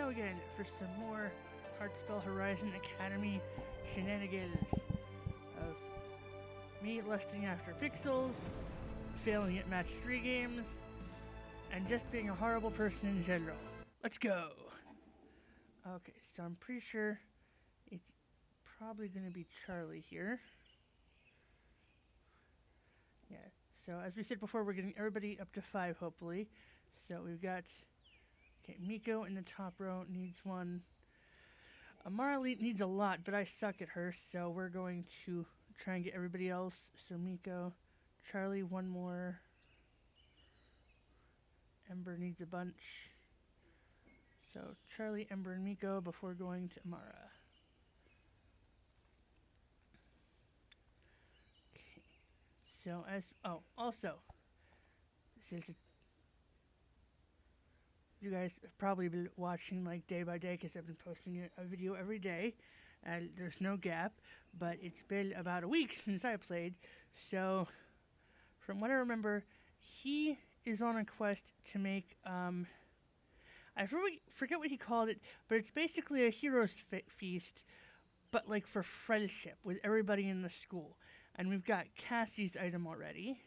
go again for some more Heartspell Horizon Academy shenanigans of me lusting after pixels, failing at match 3 games, and just being a horrible person in general. Let's go! Okay, so I'm pretty sure it's probably going to be Charlie here. Yeah, so as we said before, we're getting everybody up to 5, hopefully. So we've got... Okay, Miko in the top row needs one. Amara needs a lot, but I suck at her, so we're going to try and get everybody else. So Miko, Charlie, one more. Ember needs a bunch. So Charlie, Ember, and Miko before going to Amara. Okay. So also, since you guys have probably been watching like day by day because I've been posting a video every day, and there's no gap. But it's been about a week since I played, so from what I remember, he is on a quest to make I forget what he called it, but it's basically a hero's feast, but like for friendship with everybody in the school. And we've got Cassie's item already.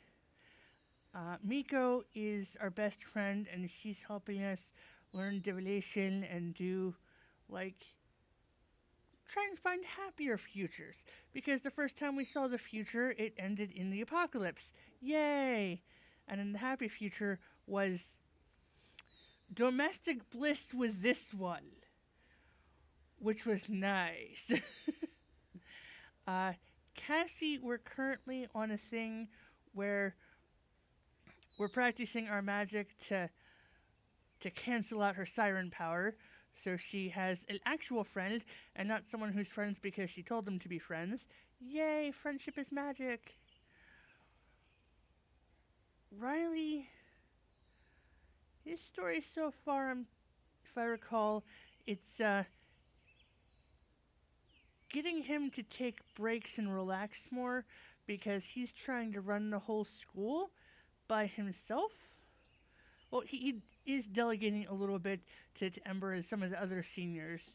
Miko is our best friend, and she's helping us learn divination and do, like, try and find happier futures. Because the first time we saw the future, it ended in the apocalypse. Yay! And then the happy future was domestic bliss with this one, which was nice. Cassie, we're currently on a thing where we're practicing our magic to cancel out her siren power, so she has an actual friend and not someone who's friends because she told them to be friends. Yay, friendship is magic. Riley, his story so far, if I recall, it's getting him to take breaks and relax more because he's trying to run the whole school by himself. Well, he is delegating a little bit to Ember and some of the other seniors,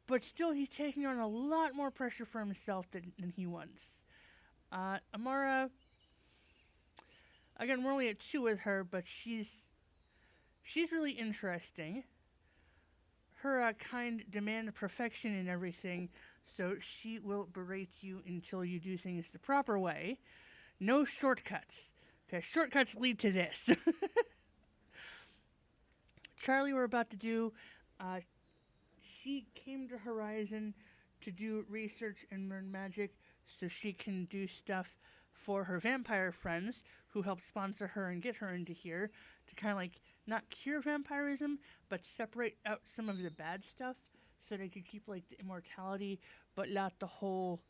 but still he's taking on a lot more pressure for himself than he wants. Amara, again, we're only at 2 with her, but she's really interesting. Her kind demand perfection in everything, so she will berate you until you do things the proper way. No shortcuts, because shortcuts lead to this. Charlie, we're about to do, she came to Horizon to do research and learn magic so she can do stuff for her vampire friends who help sponsor her and get her into here to kind of like not cure vampirism, but separate out some of the bad stuff so they could keep like the immortality, but not the whole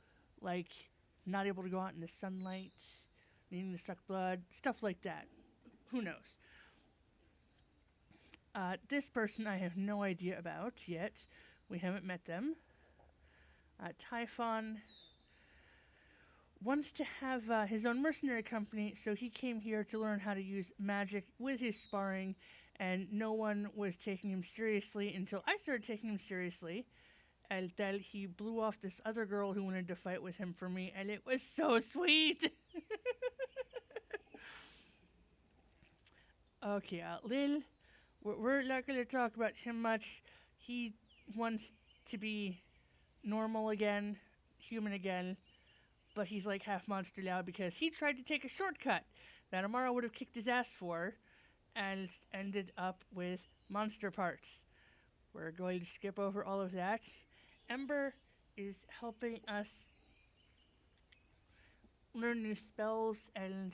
like not able to go out in the sunlight, needing to suck blood, stuff like that. Who knows? This person I have no idea about yet. We haven't met them. Typhon wants to have his own mercenary company, so he came here to learn how to use magic with his sparring, and no one was taking him seriously until I started taking him seriously. And then he blew off this other girl who wanted to fight with him for me, and it was so sweet! Okay, Lil, we're not going to talk about him much. He wants to be normal again, human again, but he's like half monster now because he tried to take a shortcut that Amara would have kicked his ass for and ended up with monster parts. We're going to skip over all of that. Ember is helping us learn new spells and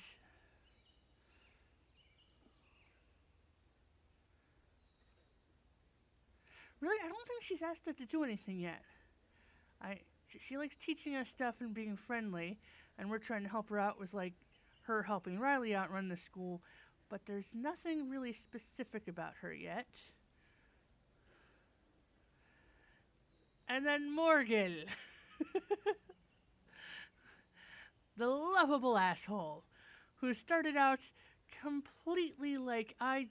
really, I don't think she's asked us to do anything yet. She likes teaching us stuff and being friendly, and we're trying to help her out with, like, her helping Riley out run the school, but there's nothing really specific about her yet. And then Morgan. The lovable asshole who started out completely like, I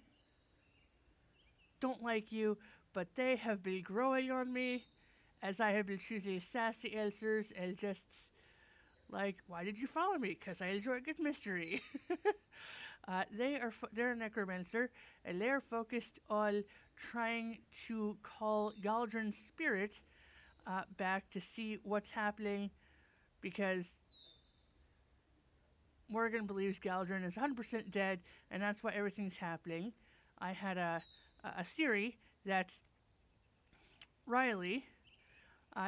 don't like you, but they have been growing on me as I have been choosing sassy answers and just like, why did you follow me? Because I enjoy a good mystery. They're a necromancer, and they are focused on trying to call Galdrin's spirit back to see what's happening, because Morgan believes Galdrin is 100% dead, and that's why everything's happening. I had a theory that Riley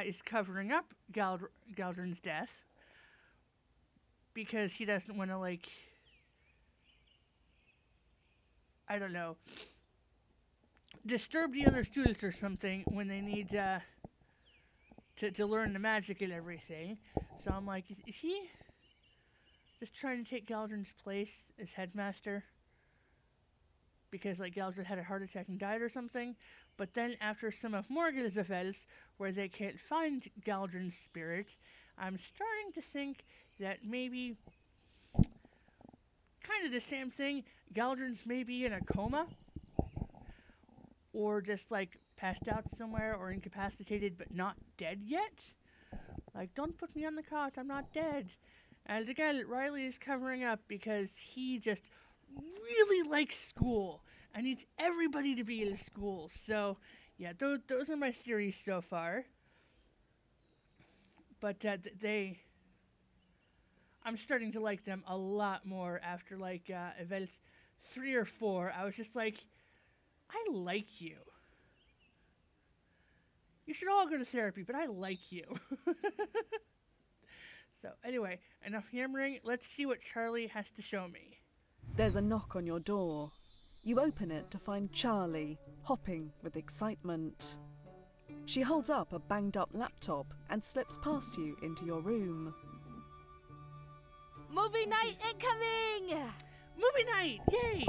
is covering up Galdrin's death because he doesn't want to, like, I don't know, disturb the other students or something when they need to learn the magic and everything. So I'm like, is he just trying to take Galdrin's place as headmaster? Because, like, Galdrin had a heart attack and died or something. But then after some of Morgan's events, where they can't find Galdrin's spirit, I'm starting to think that maybe kind of the same thing. Galdrin's maybe in a coma, or just, like, passed out somewhere, or incapacitated but not dead yet. Like, don't put me on the cot, I'm not dead. And again, Riley is covering up because he just really likes school and needs everybody to be in school. So, yeah, those are my theories so far. But I'm starting to like them a lot more after, like, events 3 or 4. I was just like, I like you. You should all go to therapy, but I like you. So, anyway, enough yammering. Let's see what Charlie has to show me. There's a knock on your door. You open it to find Charlie, hopping with excitement. She holds up a banged-up laptop and slips past you into your room. Movie night incoming! Movie night! Yay!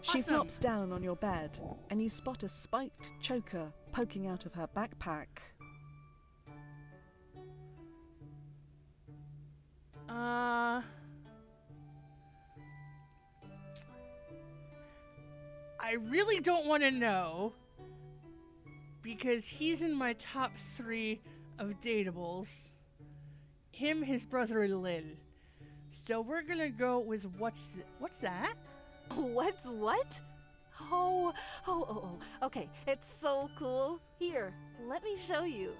She Awesome. flops down on your bed, and you spot a spiked choker poking out of her backpack. I really don't want to know, because he's in my top 3 of dateables. Him, his brother, and Lynn. So we're gonna go with what's that? What's what? Oh, okay, it's so cool. Here, let me show you.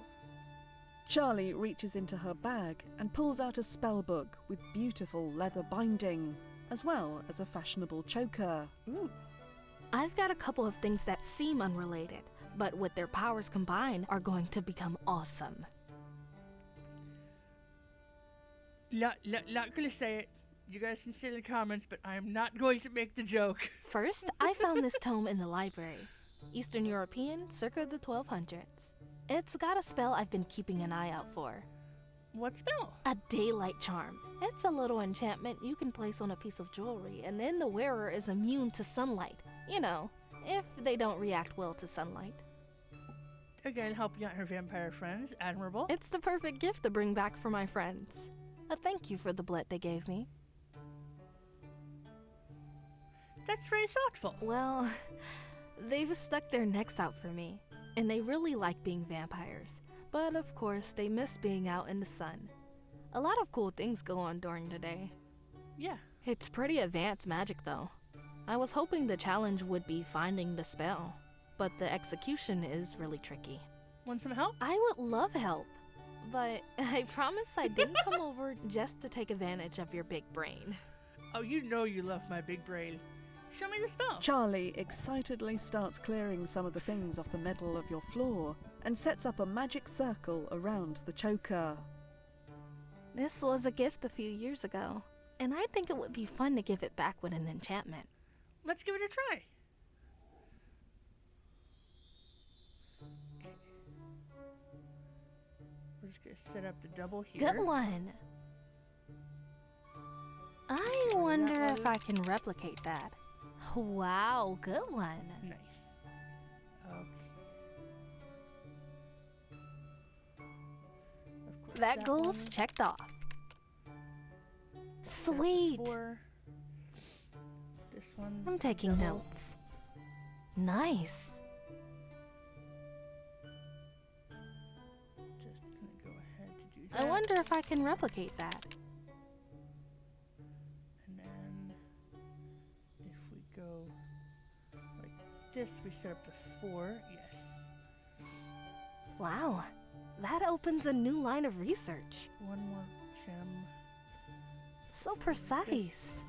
Charlie reaches into her bag and pulls out a spell book with beautiful leather binding, as well as a fashionable choker. Ooh. I've got a couple of things that seem unrelated, but with their powers combined are going to become awesome. Not gonna say it. You guys can say it in the comments, but I am not going to make the joke. First, I found this tome in the library. Eastern European, circa the 1200s. It's got a spell I've been keeping an eye out for. What spell? A daylight charm. It's a little enchantment you can place on a piece of jewelry, and then the wearer is immune to sunlight. You know, if they don't react well to sunlight. Again, helping out her vampire friends. Admirable. It's the perfect gift to bring back for my friends. A thank you for the blood they gave me. That's very thoughtful. Well, they've stuck their necks out for me, and they really like being vampires. But of course, they miss being out in the sun. A lot of cool things go on during the day. Yeah. It's pretty advanced magic, though. I was hoping the challenge would be finding the spell, but the execution is really tricky. Want some help? I would love help, but I promise I didn't come over just to take advantage of your big brain. Oh, you know you love my big brain. Show me the spell. Charlie excitedly starts clearing some of the things off the metal of your floor and sets up a magic circle around the choker. This was a gift a few years ago, and I think it would be fun to give it back with an enchantment. Let's give it a try. We're just gonna set up the double here. Good one. I wonder if I can replicate that. Wow, good one. Nice. Okay. Of course, That goal's one. checked off. Set up Sweet. before. This one. I'm taking double. notes. Nice. I wonder if I can replicate that. And then if we go like this, we set up the 4. Yes. Wow, that opens a new line of research. One more gem. So precise.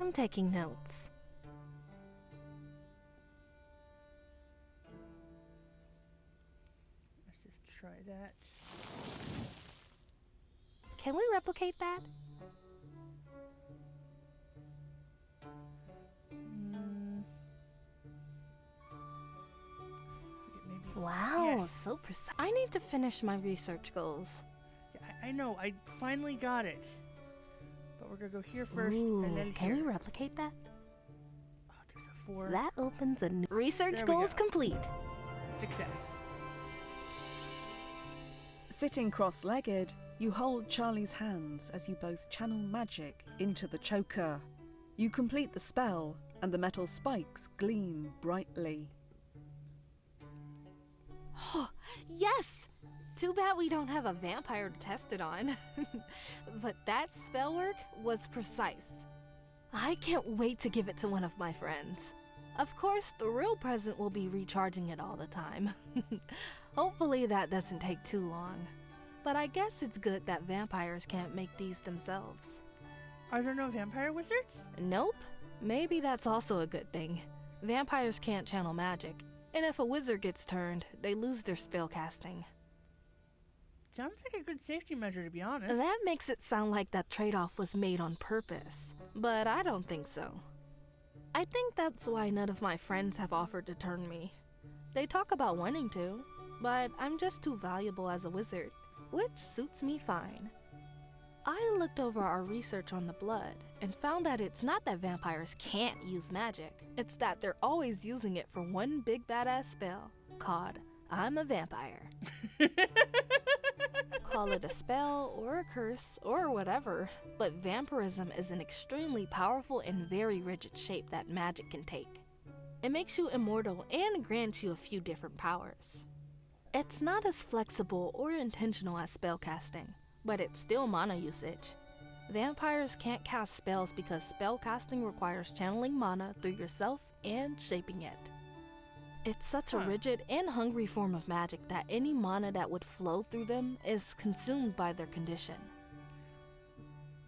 I'm taking notes. Let's just try that. Can we replicate that? Maybe. Wow, Yes. so precise. I need to finish my research goals. Yeah, I know. I finally got it. But we're gonna go here first, Ooh, and then can here. we replicate that? Oh, there's a 4. That opens a new research There we goals go. complete. Success. Sitting cross-legged, you hold Charlie's hands as you both channel magic into the choker. You complete the spell, and the metal spikes gleam brightly. Oh, yes! Too bad we don't have a vampire to test it on. But that spell work was precise. I can't wait to give it to one of my friends. Of course, the real present will be recharging it all the time. Hopefully that doesn't take too long. But I guess it's good that vampires can't make these themselves. Are there no vampire wizards? Nope. Maybe that's also a good thing. Vampires can't channel magic, and if a wizard gets turned, they lose their spell casting. Sounds like a good safety measure, to be honest. That makes it sound like that trade-off was made on purpose, but I don't think so. I think that's why none of my friends have offered to turn me. They talk about wanting to, but I'm just too valuable as a wizard, which suits me fine. I looked over our research on the blood and found that it's not that vampires can't use magic, it's that they're always using it for one big badass spell called I'm a vampire. Call it a spell or a curse or whatever, but vampirism is an extremely powerful and very rigid shape that magic can take. It makes you immortal and grants you a few different powers. It's not as flexible or intentional as spellcasting, but it's still mana usage. Vampires can't cast spells because spellcasting requires channeling mana through yourself and shaping it. It's such a rigid and hungry form of magic that any mana that would flow through them is consumed by their condition.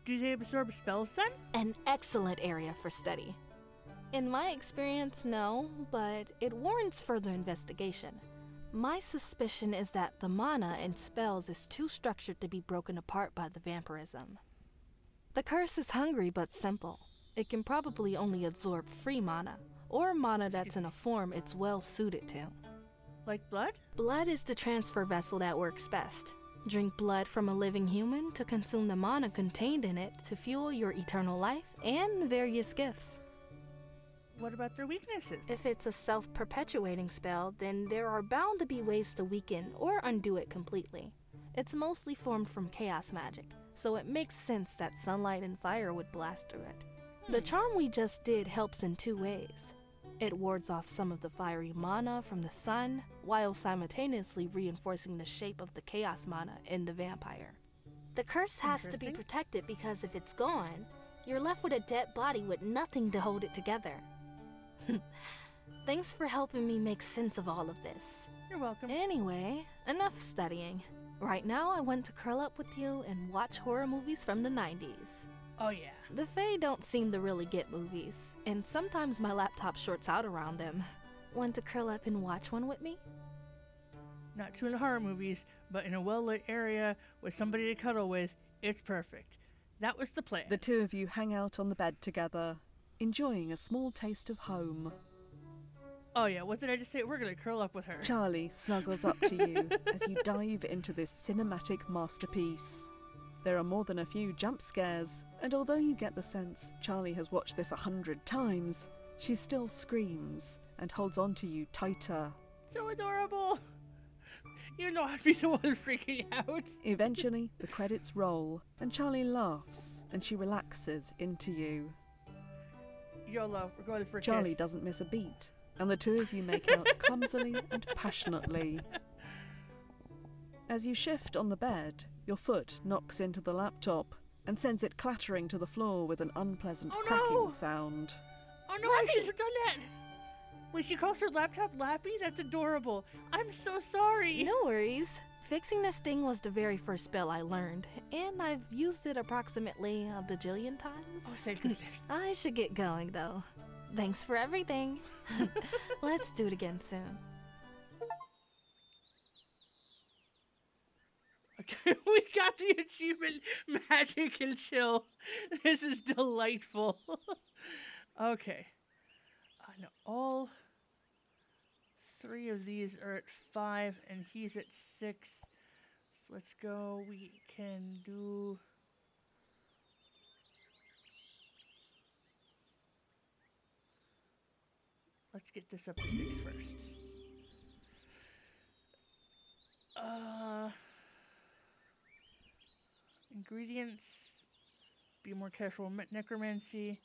Do they absorb spells then? An excellent area for study. In my experience, no, but it warrants further investigation. My suspicion is that the mana in spells is too structured to be broken apart by the vampirism. The curse is hungry but simple. It can probably only absorb free mana, or mana that's in a form it's well suited to. Like blood? Blood is the transfer vessel that works best. Drink blood from a living human to consume the mana contained in it to fuel your eternal life and various gifts. What about their weaknesses? If it's a self-perpetuating spell, then there are bound to be ways to weaken or undo it completely. It's mostly formed from chaos magic, so it makes sense that sunlight and fire would blast through it. The charm we just did helps in 2 ways. It wards off some of the fiery mana from the sun, while simultaneously reinforcing the shape of the chaos mana in the vampire. The curse has to be Interesting. protected because if it's gone, you're left with a dead body with nothing to hold it together. Thanks for helping me make sense of all of this. You're welcome. Anyway, enough studying. Right now I want to curl up with you and watch horror movies from the 90s. Oh yeah. The Fae don't seem to really get movies, and sometimes my laptop shorts out around them. Want to curl up and watch one with me? Not too into horror movies, but in a well-lit area with somebody to cuddle with, it's perfect. That was the plan. The 2 of you hang out on the bed together, enjoying a small taste of home. Oh yeah, what did I just say? We're gonna curl up with her. Charlie snuggles up to you as you dive into this cinematic masterpiece. There are more than a few jump scares, and although you get the sense Charlie has watched this 100 times, she still screams and holds on to you tighter. So adorable. You know I'd be the one freaking out. Eventually, the credits roll, and Charlie laughs, and she relaxes into you. YOLO, we're going for a Charlie kiss. doesn't miss a beat, and the two of you make out clumsily and passionately. As you shift on the bed, your foot knocks into the laptop and sends it clattering to the floor with an unpleasant Oh, cracking no! sound. Oh no, I should have done that. When she calls her laptop Lappy, that's adorable. I'm so sorry. No worries. Fixing this thing was the very first spell I learned, and I've used it approximately a bajillion times. Oh, thank goodness. I should get going, though. Thanks for everything. Let's do it again soon. Okay, we got the achievement Magic and Chill. This is delightful. Okay. Now all three of these are at 5 and he's at 6. So let's go. We can do... Let's get this up to 6 first. Ingredients. Be more careful. Necromancy.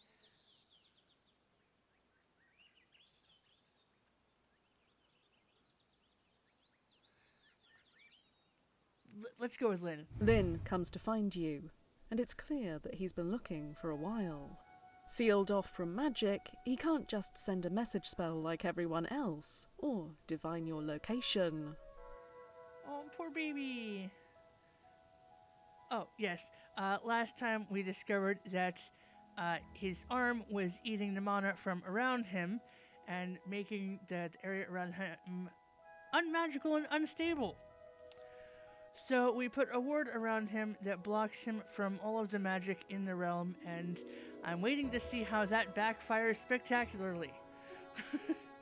Let's go with Lynn. Lynn comes to find you, and it's clear that he's been looking for a while. Sealed off from magic, he can't just send a message spell like everyone else, or divine your location. Oh, poor baby. Oh, yes. Last time we discovered that his arm was eating the mana from around him and making that area around him unmagical and unstable. So we put a ward around him that blocks him from all of the magic in the realm, and I'm waiting to see how that backfires spectacularly.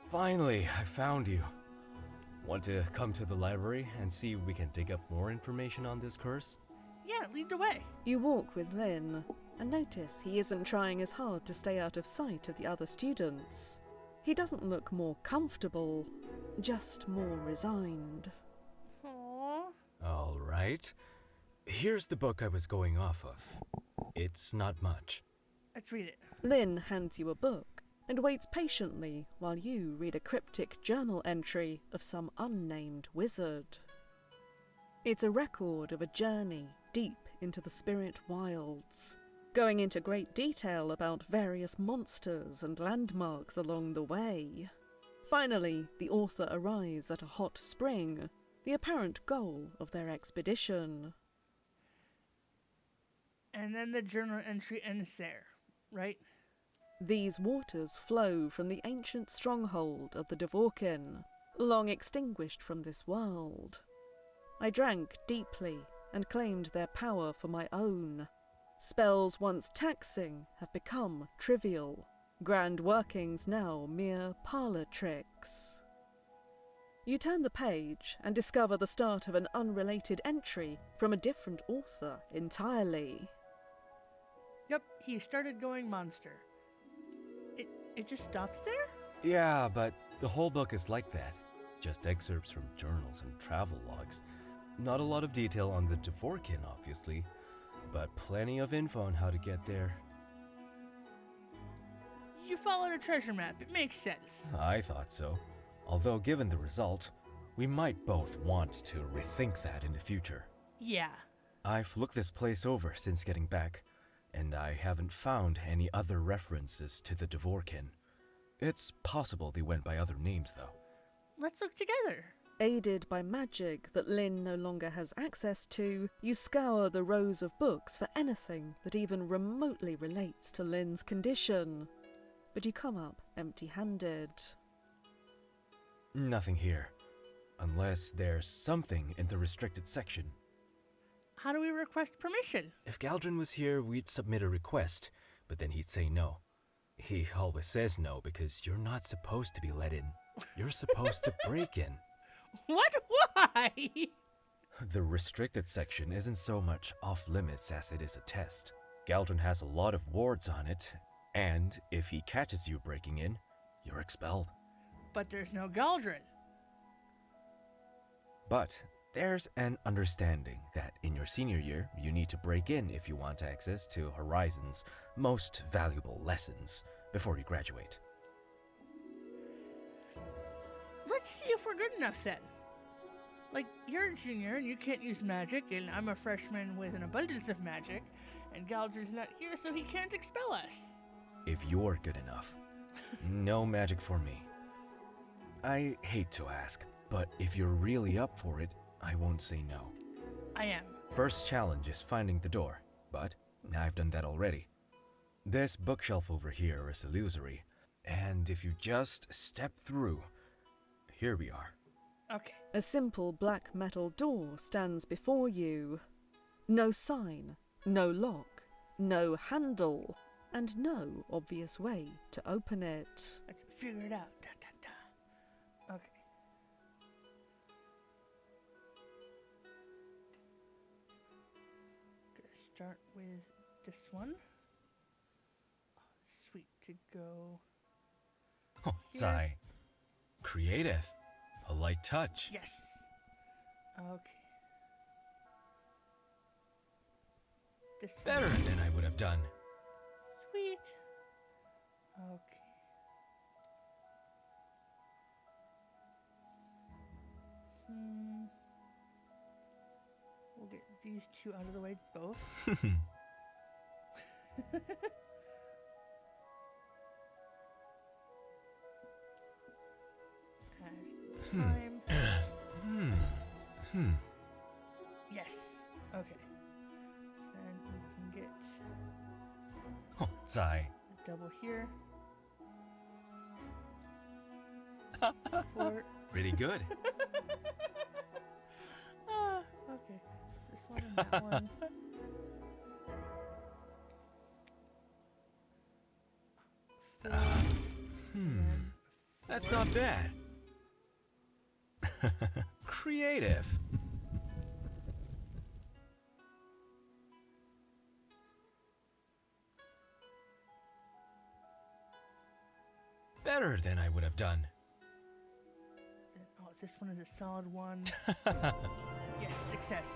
Finally, I found you. Want to come to the library and see if we can dig up more information on this curse? Yeah, lead the way. You walk with Lynn, and notice he isn't trying as hard to stay out of sight of the other students. He doesn't look more comfortable, just more resigned. Aww. All right. Here's the book I was going off of. It's not much. Let's read it. Lynn hands you a book and waits patiently while you read a cryptic journal entry of some unnamed wizard. It's a record of a journey deep into the spirit wilds, going into great detail about various monsters and landmarks along the way. Finally, the author arrives at a hot spring, the apparent goal of their expedition. And then the journal entry ends there, right? These waters flow from the ancient stronghold of the Dvorkin, long extinguished from this world. I drank deeply and claimed their power for my own. Spells once taxing have become trivial, grand workings now mere parlour tricks. You turn the page and discover the start of an unrelated entry from a different author entirely. Yep, he started going monster. It just stops there? Yeah, but the whole book is like that. Just excerpts from journals and travel logs. Not a lot of detail on the Dvorkin, obviously, but plenty of info on how to get there. You followed a treasure map. It makes sense. I thought so. Although given the result, we might both want to rethink that in the future. Yeah. I've looked this place over since getting back, and I haven't found any other references to the Dvorkin. It's possible they went by other names, though. Let's look together. Aided by magic that Lynn no longer has access to, you scour the rows of books for anything that even remotely relates to Lynn's condition. But you come up empty-handed. Nothing here. Unless there's something in the restricted section. How do we request permission? If Galdrin was here, we'd submit a request, but then he'd say no. He always says no because you're not supposed to be let in. You're supposed to break in. What? Why? The restricted section isn't so much off-limits as it is a test. Galdrin has a lot of wards on it, and if he catches you breaking in, you're expelled. But there's no Galdrin. But There's an understanding that in your senior year, you need to break in if you want access to Horizon's most valuable lessons before you graduate. Let's see if we're good enough then. Like, you're a junior and you can't use magic, and I'm a freshman with an abundance of magic, and Galdr's not here, so he can't expel us. If you're good enough, no magic for me. I hate to ask, but if you're really up for it, I won't say no. I am. First challenge is finding the door, but I've done that already. This bookshelf over here is illusory, and if you just step through, here we are. Okay. A simple black metal door stands before you. No sign, no lock, no handle, and no obvious way to open it. Let's figure it out. Da, da, da. Okay. Gonna start with this one. Oh, sweet to go. Oh, Zai. Creative. A light touch. Yes. Okay. This Better one. than I would have done. Sweet. Okay. We'll get these two out of the way, both. As time. Yes. Okay. Then we can get Oh, Zai. the double here. Four. Pretty good. Okay. This one and that one. That's not bad. Creative. Better than I would have done. Oh, this one is a solid one. Yes, success.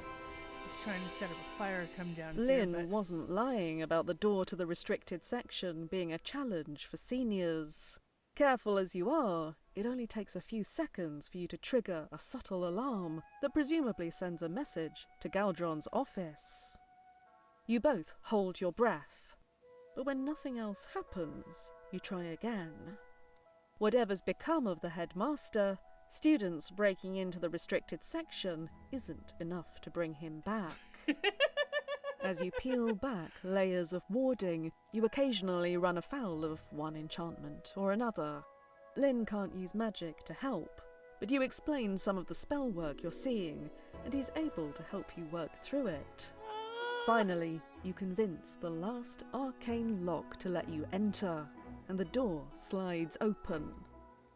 Just trying to set up a fire come down here, Lynn but wasn't lying about the door to the restricted section being a challenge for seniors. Careful as you are, it only takes a few seconds for you to trigger a subtle alarm that presumably sends a message to Galdron's office. You both hold your breath, but when nothing else happens, you try again. Whatever's become of the headmaster, students breaking into the restricted section isn't enough to bring him back. As you peel back layers of warding, you occasionally run afoul of one enchantment or another. Lynn can't use magic to help, but you explain some of the spell work you're seeing, and he's able to help you work through it. Finally, you convince the last arcane lock to let you enter, and the door slides open.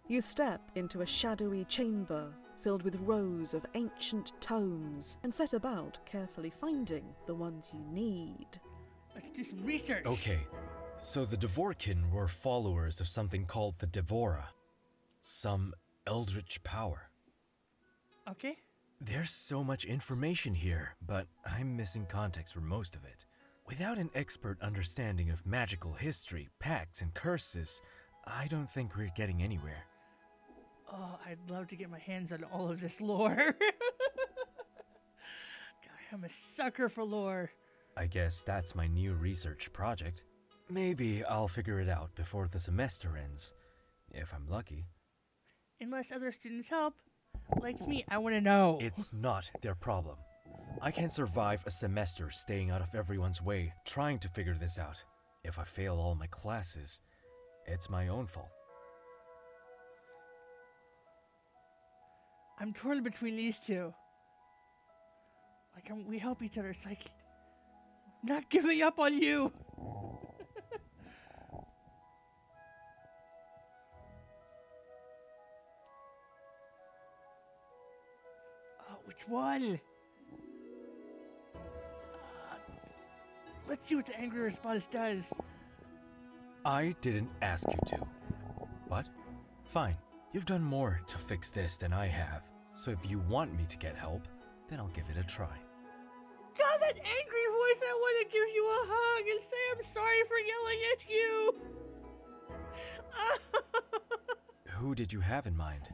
You step into a shadowy chamber filled with rows of ancient tomes and set about carefully finding the ones you need. let's do some research. Okay, so the Dvorkin were followers of something called the Devora. Some eldritch power. Okay. There's so much information here, but I'm missing context for most of it. Without an expert understanding of magical history, pacts, and curses, I don't think we're getting anywhere. Oh, I'd love to get my hands on all of this lore. God, I'm a sucker for lore. I guess that's my new research project. Maybe I'll figure it out before the semester ends, if I'm lucky. Unless other students help. Like me, I want to know. It's not their problem. I can survive a semester staying out of everyone's way, trying to figure this out. If I fail all my classes, it's my own fault. I'm torn between these two. Like, we help each other. It's like, not giving up on you. Oh, which one? Let's see what the angry response does. I didn't ask you to. But, fine. You've done more to fix this than I have. So if you want me to get help, then I'll give it a try. God, that angry voice, I want to give you a hug and say I'm sorry for yelling at you. Who did you have in mind?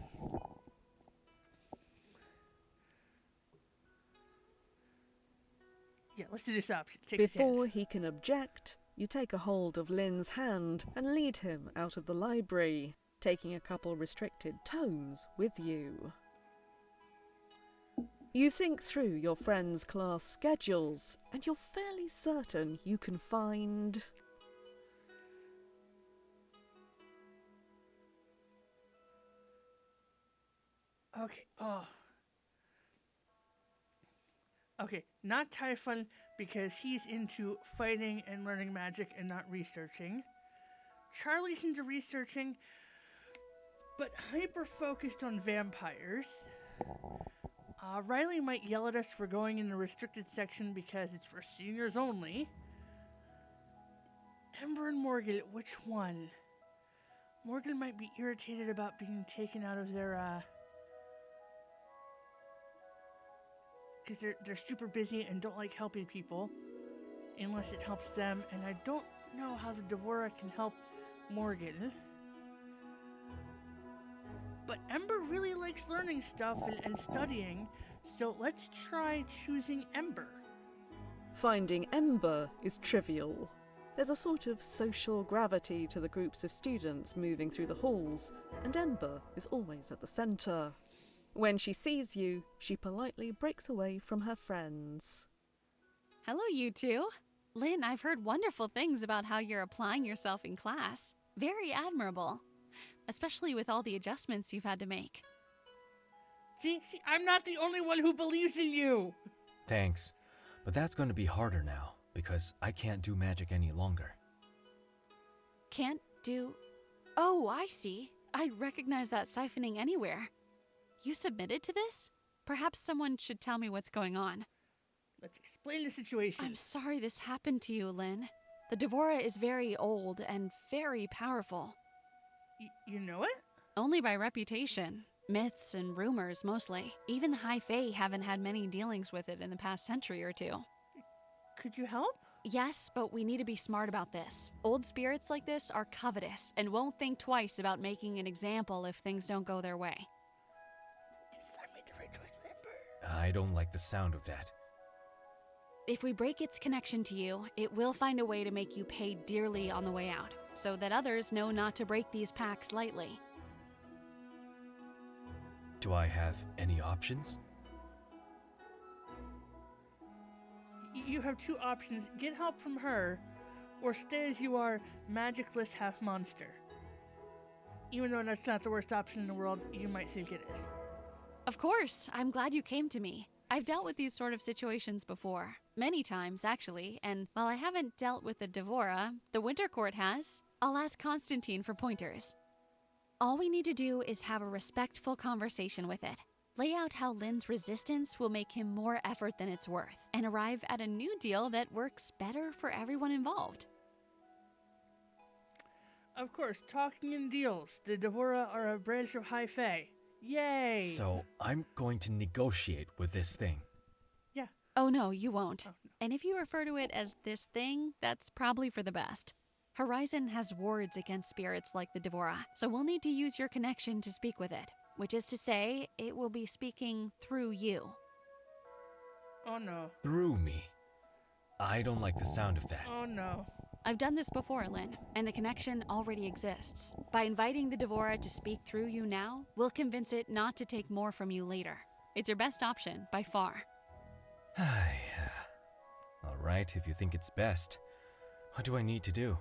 Yeah, let's do this option. Take his Before hand. he can object, you take a hold of Lynn's hand and lead him out of the library, taking a couple restricted tomes with you. You think through your friends' class schedules, and you're fairly certain you can find... Okay, Okay, not Typhon because he's into fighting and learning magic and not researching. Charlie's into researching, but hyper-focused on vampires. Riley might yell at us for going in the restricted section because it's for seniors only. Ember and Morgan, which one? Morgan might be irritated about being taken out of their, because they're super busy and don't like helping people unless it helps them, and I don't know how the Devora can help Morgan. But Ember really likes learning stuff and studying, so let's try choosing Ember. Finding Ember is trivial. There's a sort of social gravity to the groups of students moving through the halls, and Ember is always at the centre. When she sees you, she politely breaks away from her friends. Hello, you two. Lynn, I've heard wonderful things about how you're applying yourself in class. Very admirable. Especially with all the adjustments you've had to make. See, I'm not the only one who believes in you! Thanks, but that's going to be harder now, because I can't do magic any longer. Can't do... Oh, I see. I'd recognize that siphoning anywhere. You submitted to this? Perhaps someone should tell me what's going on. Let's explain the situation. I'm sorry this happened to you, Lynn. The Devora is very old and very powerful. You know it? Only by reputation. Myths and rumors, mostly. Even the High Fae haven't had many dealings with it in the past century or two. Could you help? Yes, but we need to be smart about this. Old spirits like this are covetous and won't think twice about making an example if things don't go their way. I made the right choice with Ember. I don't like the sound of that. If we break its connection to you, it will find a way to make you pay dearly on the way out, so that others know not to break these pacts lightly. Do I have any options? You have two options. Get help from her, or stay as you are, magicless half monster. Even though that's not the worst option in the world, you might think it is. Of course, I'm glad you came to me. I've dealt with these sort of situations before. Many times, actually, and while I haven't dealt with the Devora, the Winter Court has. I'll ask Constantine for pointers. All we need to do is have a respectful conversation with it. Lay out how Lynn's resistance will make him more effort than it's worth, and arrive at a new deal that works better for everyone involved. Of course, talking in deals. The Devora are a branch of High Fae. Yay! So, I'm going to negotiate with this thing. Yeah. Oh no, you won't. Oh, no. And if you refer to it as this thing, that's probably for the best. Horizon has wards against spirits like the Devora, so we'll need to use your connection to speak with it. Which is to say, it will be speaking through you. Oh no. Through me. I don't like the sound of that. Oh no. I've done this before, Lynn, and the connection already exists. By inviting the Devora to speak through you now, we'll convince it not to take more from you later. It's your best option, by far. All right, if you think it's best. What do I need to do?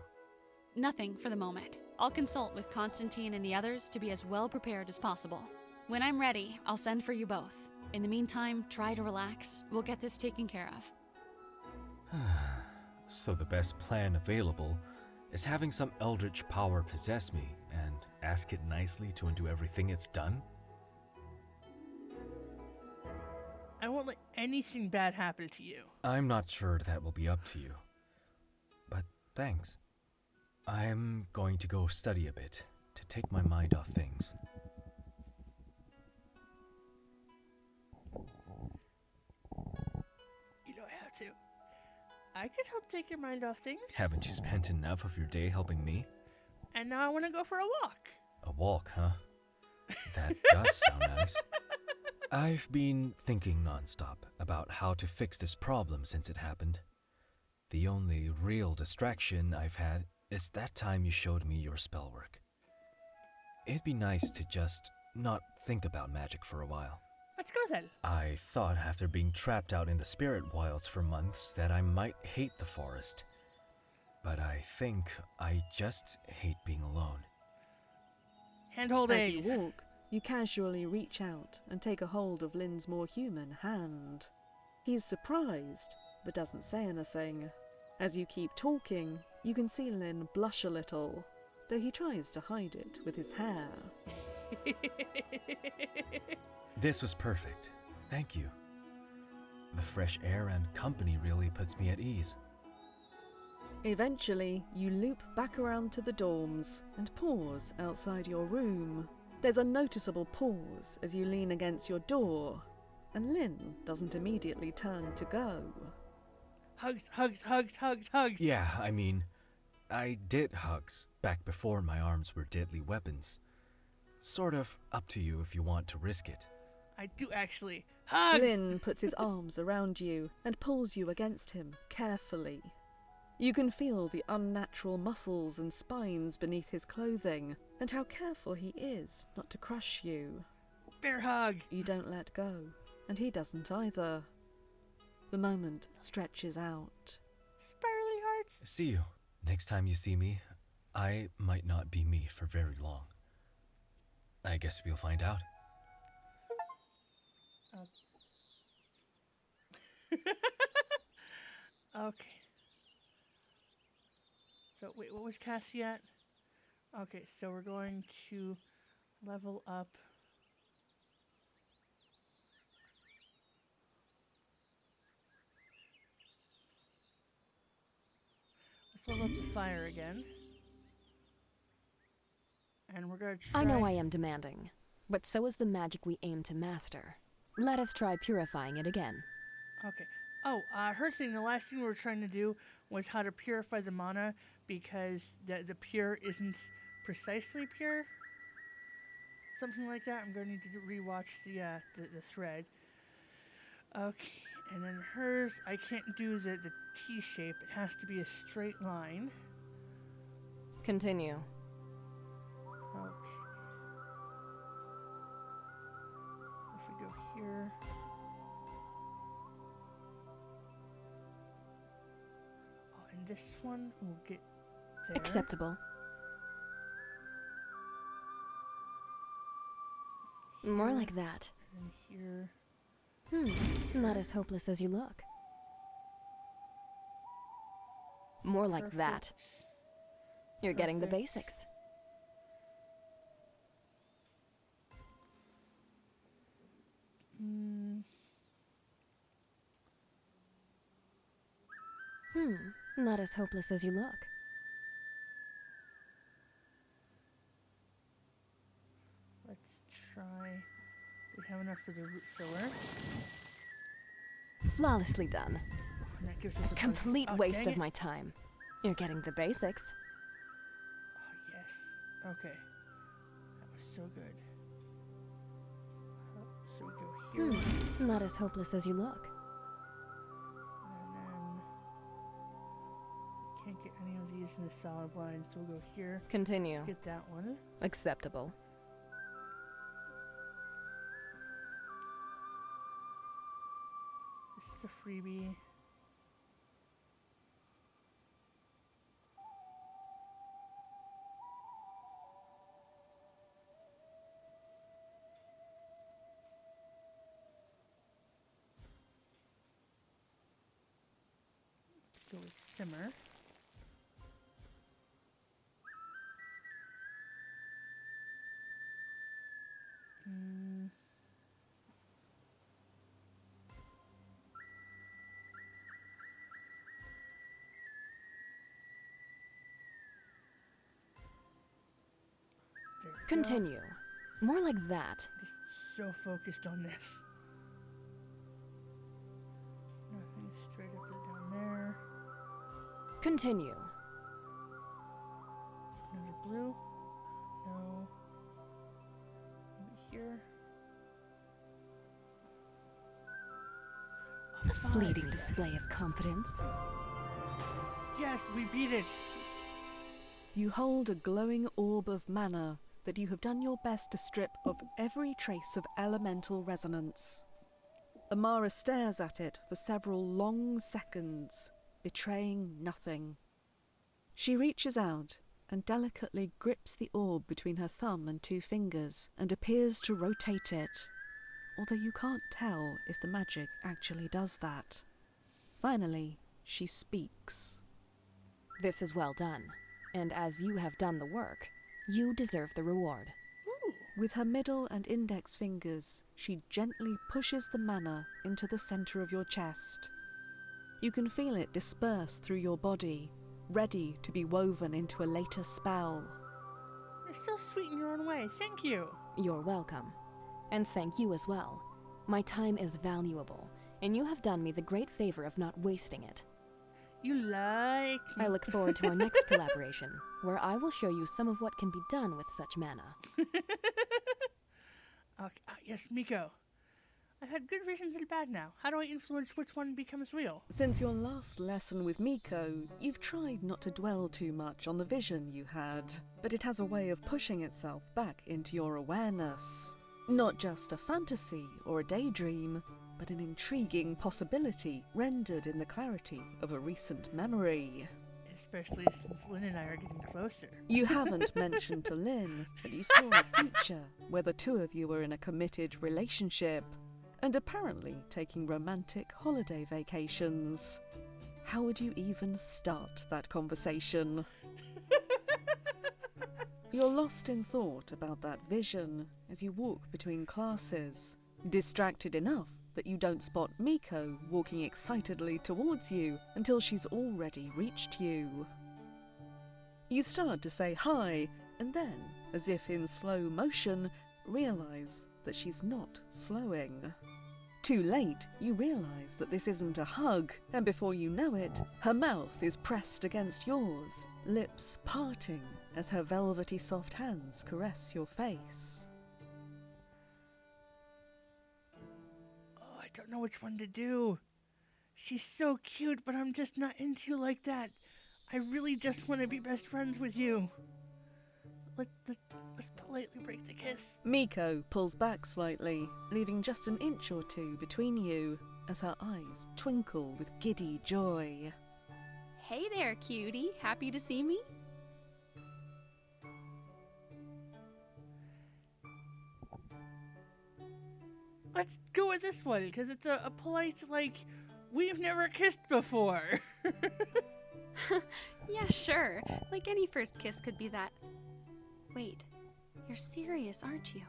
Nothing for the moment. I'll consult with Constantine and the others to be as well prepared as possible. When I'm ready, I'll send for you both. In the meantime, try to relax. We'll get this taken care of. So the best plan available is having some eldritch power possess me and ask it nicely to undo everything it's done? I won't let anything bad happen to you. I'm not sure that will be up to you. But thanks. I'm going to go study a bit to take my mind off things. have to. I could help take your mind off things. Haven't you spent enough of your day helping me? And now I want to go for a walk. A walk, huh? That does sound nice. I've been thinking nonstop about how to fix this problem since it happened. The only real distraction I've had is that time you showed me your spell work. It'd be nice to just not think about magic for a while. Let's go then. I thought after being trapped out in the spirit wilds for months that I might hate the forest. But I think I just hate being alone. As Hand-holding. you walk, you casually reach out and take a hold of Lynn's more human hand. He's surprised, but doesn't say anything. As you keep talking, you can see Lynn blush a little, though he tries to hide it with his hair. This was perfect. Thank you. The fresh air and company really puts me at ease. Eventually, you loop back around to the dorms and pause outside your room. There's a noticeable pause as you lean against your door, and Lynn doesn't immediately turn to go. Hugs, hugs, hugs, hugs, hugs. Yeah, I mean, I did hugs back before my arms were deadly weapons. Sort of up to you if you want to risk it. I do actually. Hugs! Lynn puts his arms around you and pulls you against him carefully. You can feel the unnatural muscles and spines beneath his clothing, and how careful he is not to crush you. Bear hug. You don't let go, and he doesn't either. The moment stretches out. Spirally hearts. See you. Next time you see me, I might not be me for very long. I guess we'll find out. Okay. So, wait, what was Cassie at? Okay, so we're going to level up. Let's level up the fire again. And we're going to try... I know I am demanding, but so is the magic we aim to master. Let us try purifying it again. Okay. Oh, her thing, the last thing we were trying to do was how to purify the mana, because the pure isn't precisely pure. Something like that. I'm going to need to rewatch the thread. Okay, and then hers, I can't do the T shape. It has to be a straight line. Continue. Okay. If we go here. Oh, and this one will get there. Acceptable. More Here, like that. and here. Not as hopeless as you look. More like that. Perfect. You're getting the Perfect. basics. Not as hopeless as you look. Let's try. We have enough for the root filler. Flawlessly done. And that gives us a Complete bunch. Oh, waste dang of it. my time. You're getting the basics. Oh, yes. Okay. That was so good. So we go here. Not as hopeless as you look. And then we can't get any of these in the solid line, so we'll go here. Continue. Get that one. Acceptable. This is a freebie. Let's go with simmer. There we go. Continue. More like that. Just so focused on this. Nothing's Straight up or down there. Continue. Another blue. No. Maybe here. A five, fleeting yes. display of confidence. Yes, we beat it. You hold a glowing orb of mana that you have done your best to strip of every trace of elemental resonance. Amara stares at it for several long seconds, betraying nothing. She reaches out and delicately grips the orb between her thumb and 2 fingers and appears to rotate it, although you can't tell if the magic actually does that. Finally, she speaks. This is well done, and as you have done the work, you deserve the reward. With her middle and index fingers, she gently pushes the mana into the center of your chest. You can feel it disperse through your body, ready to be woven into a later spell. You're so sweet in your own way. Thank you. You're welcome. And thank you as well. My time is valuable, and you have done me the great favor of not wasting it. You like me. I look forward to our next collaboration, where I will show you some of what can be done with such mana. Yes, Miko. I've had good visions and bad now. How do I influence which one becomes real? Since your last lesson with Miko, you've tried not to dwell too much on the vision you had, but it has a way of pushing itself back into your awareness. Not just a fantasy or a daydream, but an intriguing possibility rendered in the clarity of a recent memory. Especially since Lynn and I are getting closer. You haven't mentioned to Lynn that you saw a future where the 2 of you were in a committed relationship, and apparently taking romantic holiday vacations. How would you even start that conversation? You're lost in thought about that vision as you walk between classes, distracted enough that you don't spot Miko walking excitedly towards you until she's already reached you. You start to say hi, and then, as if in slow motion, realize that she's not slowing. Too late, you realize that this isn't a hug, and before you know it, her mouth is pressed against yours, lips parting as her velvety soft hands caress your face. Oh, I don't know which one to do. She's so cute, but I'm just not into you like that. I really just want to be best friends with you. Let's politely break the kiss. Miko pulls back slightly, leaving just an inch or 2 between you, as her eyes twinkle with giddy joy. Hey there, cutie. Happy to see me? Let's go with this one, because it's a polite, we've never kissed before. Yeah, sure. Like any first kiss could be that. Wait, you're serious, aren't you?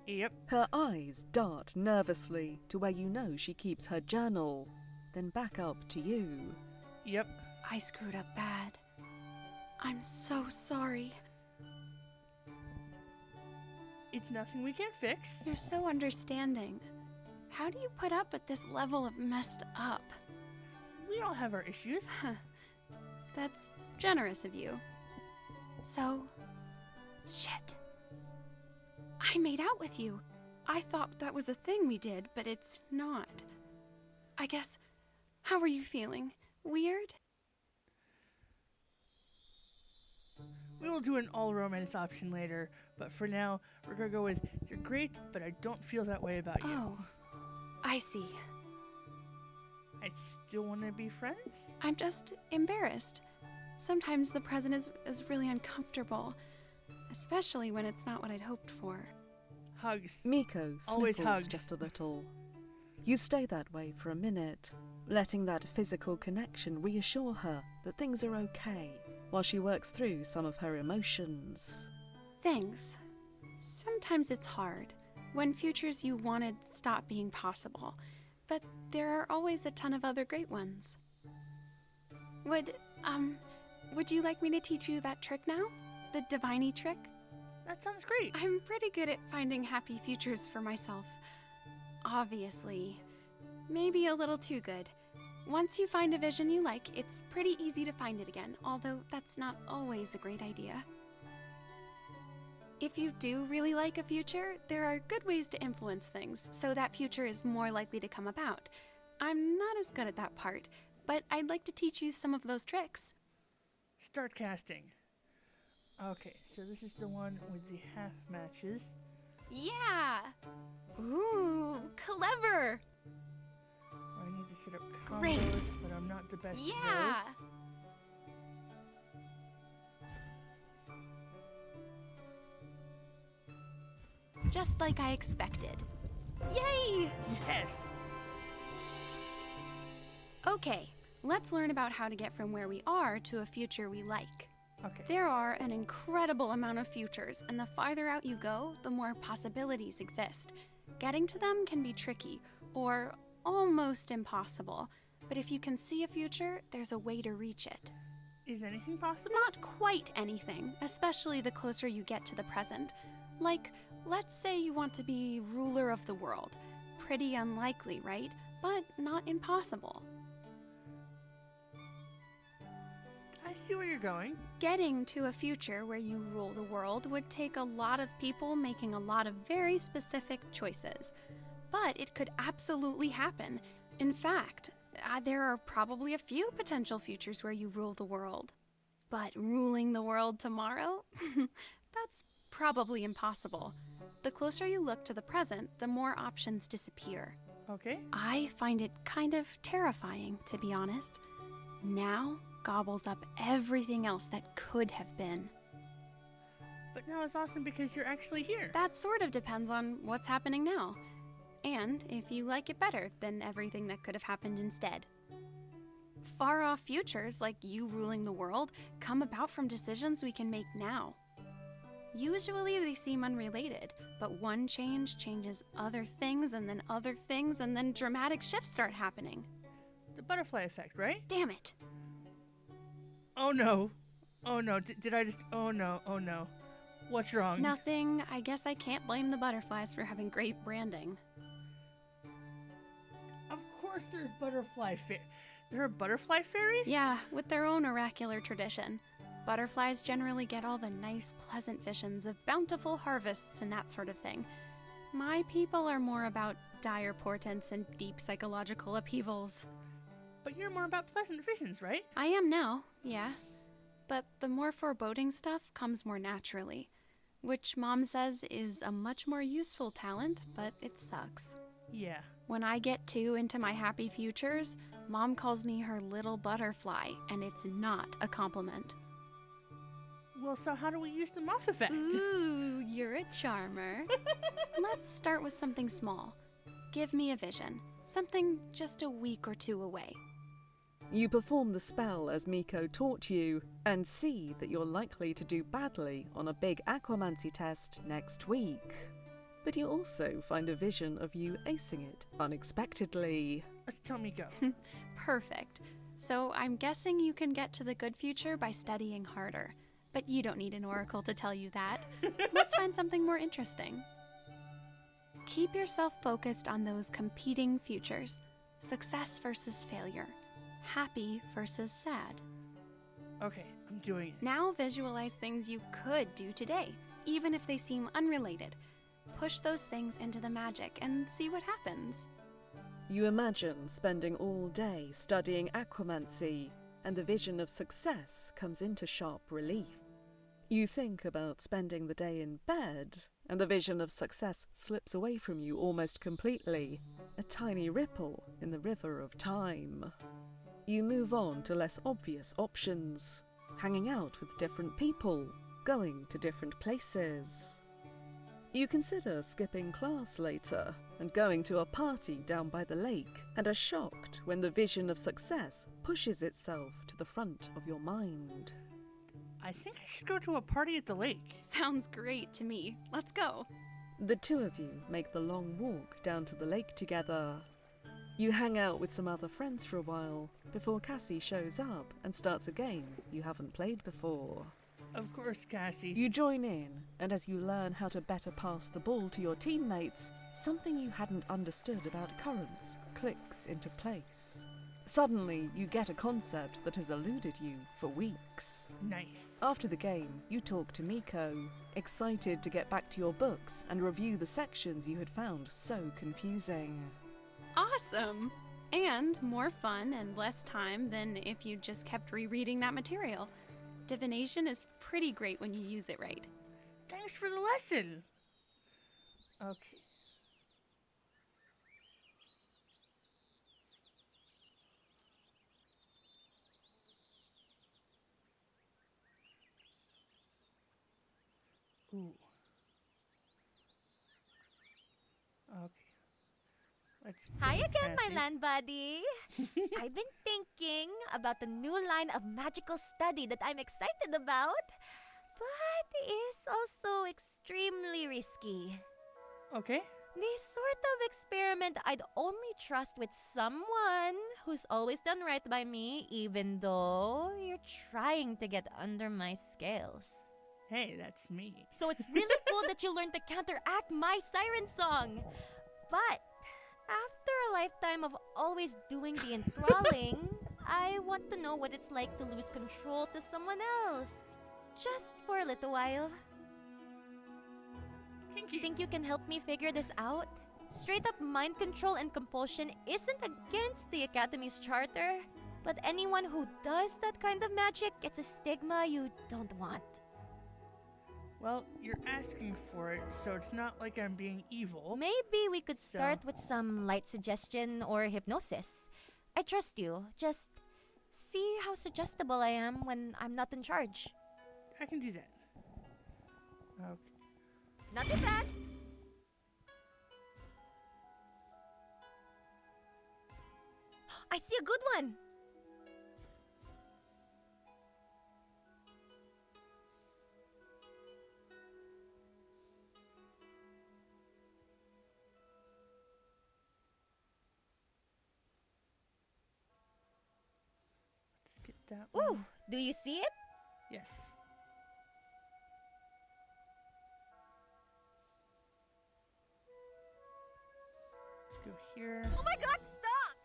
Yep. Her eyes dart nervously to where you know she keeps her journal, then back up to you. Yep. I screwed up bad. I'm so sorry. It's nothing we can't fix. You're so understanding. How do you put up with this level of messed up? We all have our issues. That's generous of you. So, shit. I made out with you. I thought that was a thing we did, but it's not. I guess, how are you feeling? Weird? We will do an all-romance option later, but for now, we're gonna go with, you're great, but I don't feel that way about you. Oh, I see. I still want to be friends? I'm just embarrassed. Sometimes the present is really uncomfortable, especially when it's not what I'd hoped for. Hugs. Miko Always sniffles hugs. just a little. You stay that way for a minute, letting that physical connection reassure her that things are okay, while she works through some of her emotions. Thanks. Sometimes it's hard, when futures you wanted stop being possible, but there are always a ton of other great ones. Would you like me to teach you that trick now? The diviney trick? That sounds great. I'm pretty good at finding happy futures for myself. Obviously. Maybe a little too good. Once you find a vision you like, it's pretty easy to find it again, although that's not always a great idea. If you do really like a future, there are good ways to influence things, so that future is more likely to come about. I'm not as good at that part, but I'd like to teach you some of those tricks. Start casting. Okay, so this is the one with the half matches. Yeah! Ooh, clever! I need to set up combos, Great. but I'm not the best Yeah! at Just like I expected. Yay! those. Yes! Okay, let's learn about how to get from where we are to a future we like. Okay. There are an incredible amount of futures, and the farther out you go, the more possibilities exist. Getting to them can be tricky, or almost impossible, but if you can see a future, there's a way to reach it. Is anything possible? Not quite anything, especially the closer you get to the present. Like, let's say you want to be ruler of the world. Pretty unlikely, right? But not impossible. I see where you're going. Getting to a future where you rule the world would take a lot of people making a lot of very specific choices. But it could absolutely happen. In fact, there are probably a few potential futures where you rule the world. But ruling the world tomorrow? That's probably impossible. The closer you look to the present, the more options disappear. Okay. I find it kind of terrifying, to be honest. Now gobbles up everything else that could have been. But now it's awesome because you're actually here. That sort of depends on what's happening now. And if you like it better than everything that could have happened instead. Far off futures, like you ruling the world, come about from decisions we can make now. Usually they seem unrelated, but one change changes other things, and then dramatic shifts start happening. The butterfly effect, right? Damn it! Oh no. Oh no. Did I just. Oh no. Oh no. What's wrong? Nothing. I guess I can't blame the butterflies for having great branding. Of course there's butterfly There are butterfly fairies? Yeah, with their own oracular tradition. Butterflies generally get all the nice, pleasant visions of bountiful harvests and that sort of thing. My people are more about dire portents and deep psychological upheavals. But you're more about pleasant visions, right? I am now, yeah. But the more foreboding stuff comes more naturally, which Mom says is a much more useful talent, but it sucks. Yeah. When I get too into my happy futures, Mom calls me her little butterfly, and it's not a compliment. Well, so how do we use the moth effect? Ooh, you're a charmer. Let's start with something small. Give me a vision. Something just a week or two away. You perform the spell as Miko taught you, and see that you're likely to do badly on a big aquamancy test next week. But you also find a vision of you acing it unexpectedly. Let's tell me go. Perfect. So I'm guessing you can get to the good future by studying harder. But you don't need an oracle to tell you that. Let's find something more interesting. Keep yourself focused on those competing futures. Success versus failure. Happy versus sad. Okay, I'm doing it. Now visualize things you could do today, even if they seem unrelated. Push those things into the magic and see what happens. You imagine spending all day studying aquamancy, and the vision of success comes into sharp relief. You think about spending the day in bed, and the vision of success slips away from you almost completely, a tiny ripple in the river of time. You move on to less obvious options, hanging out with different people, going to different places. You consider skipping class later and going to a party down by the lake, and are shocked when the vision of success pushes itself to the front of your mind. I think I should go to a party at the lake. Sounds great to me. Let's go. The two of you make the long walk down to the lake together. You hang out with some other friends for a while before Cassie shows up and starts a game you haven't played before. Of course, Cassie. You join in, and as you learn how to better pass the ball to your teammates, something you hadn't understood about currents clicks into place. Suddenly, you get a concept that has eluded you for weeks. Nice. After the game, you talk to Miko, excited to get back to your books and review the sections you had found so confusing. Awesome! And more fun and less time than if you just kept rereading that material. Divination is pretty great when you use it right. Thanks for the lesson. Okay. Ooh. Okay. Let's. Hi bring again, my Cassie. land buddy. I've been thinking about the new line of magical study that I'm excited about, but is also extremely risky. Okay. This sort of experiment I'd only trust with someone who's always done right by me, even though you're trying to get under my scales. Hey, that's me. So it's really cool that you learned to counteract my siren song. But after a lifetime of always doing the enthralling, I want to know what it's like to lose control to someone else. Just for a little while. Kinky. Think you can help me figure this out? Straight up mind control and compulsion isn't against the Academy's charter, but anyone who does that kind of magic gets a stigma you don't want. Well, you're asking for it, so it's not like I'm being evil. Maybe we could So- start with some light suggestion or hypnosis. I trust you. Just see how suggestible I am when I'm not in charge. I can do that. Okay. Not too bad. I see a good one. Let's get that one. Ooh, do you see it? Yes. Let's go here. Oh my god, stop!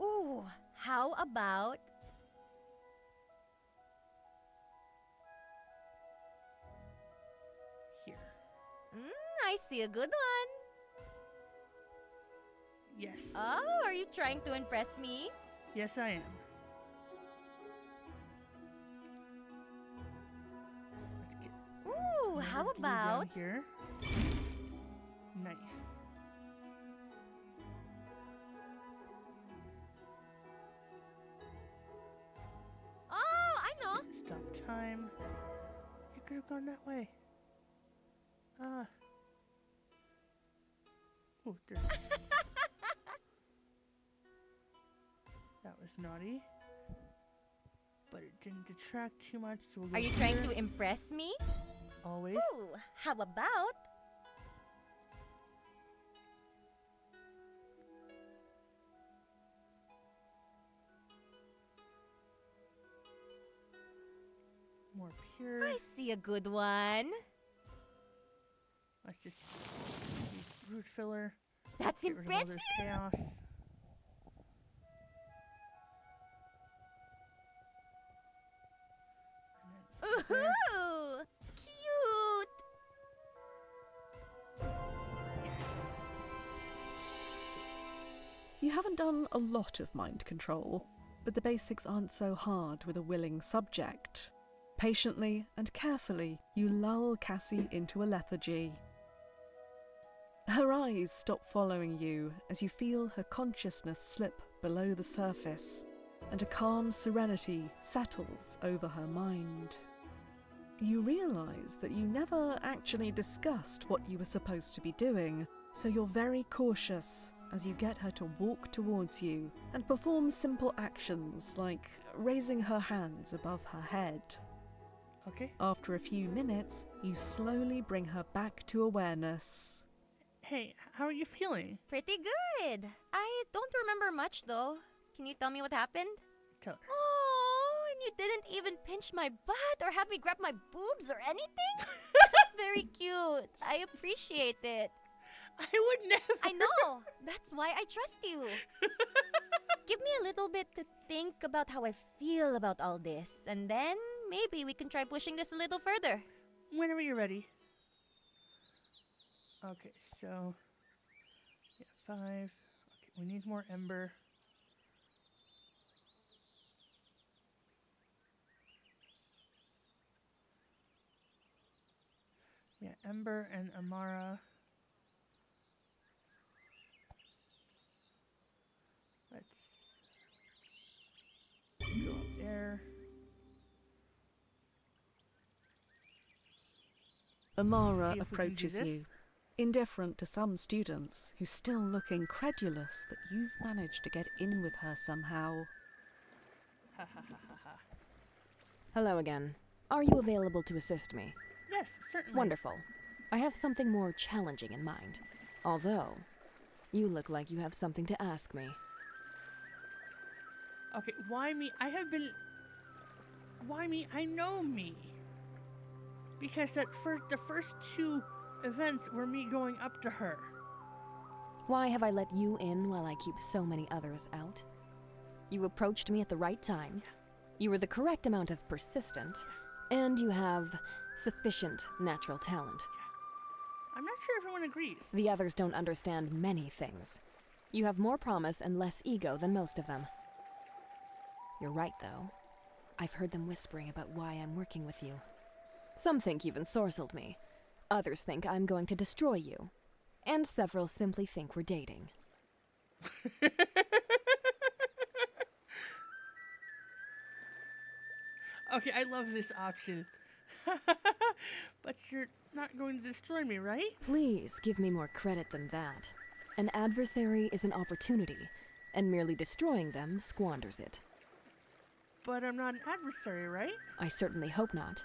Ooh, how about Here. I see a good one. Yes. Oh, are you trying to impress me? Yes, I am. Let's get Ooh, another how blue down about here? Nice. Oh, I know. Stop time. You could have gone that way. Ah. Ooh, there's. That was naughty. But it didn't detract too much, so we'll go Are you trying here. to impress me? Always. Ooh, how about More pure. I see a good one. Let's just use root filler. That's Get rid of all impressive. this chaos. And then there. Ooh, cute. Yes. You haven't done a lot of mind control, but the basics aren't so hard with a willing subject. Patiently and carefully, you lull Cassie into a lethargy. Her eyes stop following you as you feel her consciousness slip below the surface, and a calm serenity settles over her mind. You realise that you never actually discussed what you were supposed to be doing, so you're very cautious as you get her to walk towards you and perform simple actions like raising her hands above her head. Okay. After a few minutes, you slowly bring her back to awareness. Hey, how are you feeling? Pretty good. I don't remember much though. Can you tell me what happened? Tell her. Oh, and you didn't even pinch my butt or have me grab my boobs or anything? That's very cute. I appreciate it. I would never. I know. That's why I trust you. Give me a little bit to think about how I feel about all this, and then maybe we can try pushing this a little further. Whenever you're ready. Okay, so yeah, 5. Okay, we need more ember. Yeah, Ember and Amara. Let's go up there. Amara See if we can do approaches this. you, indifferent to some students who still look incredulous that you've managed to get in with her somehow. Ha ha ha ha ha. Hello again. Are you available to assist me? Yes, certainly. Wonderful. I have something more challenging in mind. Although, you look like you have something to ask me. Okay, why me? Why me? I know me. Because the first 2 events were me going up to her. Why have I let you in while I keep so many others out? You approached me at the right time. You were the correct amount of persistent. And you have sufficient natural talent. I'm not sure everyone agrees. The others don't understand many things. You have more promise and less ego than most of them. You're right, though. I've heard them whispering about why I'm working with you. Some think you've ensorcelled me. Others think I'm going to destroy you. And several simply think we're dating. Okay, I love this option. But you're not going to destroy me, right? Please give me more credit than that. An adversary is an opportunity, and merely destroying them squanders it. But I'm not an adversary, right? I certainly hope not.